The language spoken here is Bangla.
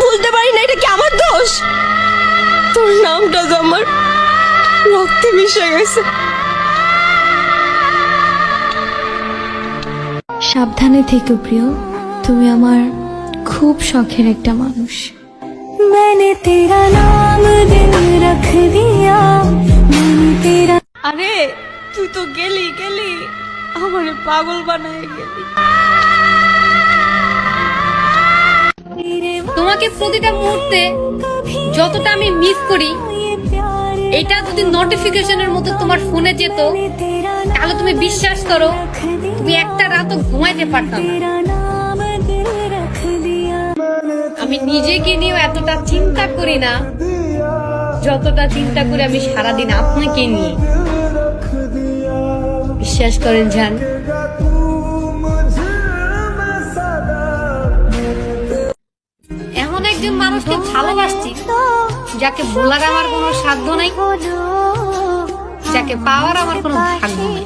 ভুলতে পারি না, এটা কি আমার দোষ? তোর নামটা তো আমার রক্তে মিশে গেছে। সাবধানে থেকো প্রিয়, তুমি আমার খুব শখের একটা মানুষ। मैंने तेरा नाम दिल रख दिया, मैंने तेरा। আরে তুই তো গেলি গেলি, আমার পাগল বানায় গেলি। তোমাকে প্রতিটা মুহূর্তে যতটা আমি মিস করি, এটা যদি নোটিফিকেশনের মতো তোমার ফোনে যেত তাহলে তুমি বিশ্বাস করো তুমি একটা রাতও ঘুমাইতে পারতাম না। আমি নিজেকে নিয়েও এতটা চিন্তা করি না যতটা চিন্তা করি আমি সারাদিন আপনাকে নিয়ে। বিশ্বাস করেন জান, এমন একজন মানুষকে ভালোবাসছি যাকে বলার আমার কোনো সাধ্য নাই, যাকে পাওয়ার আমার কোনো ভাগ্য নেই।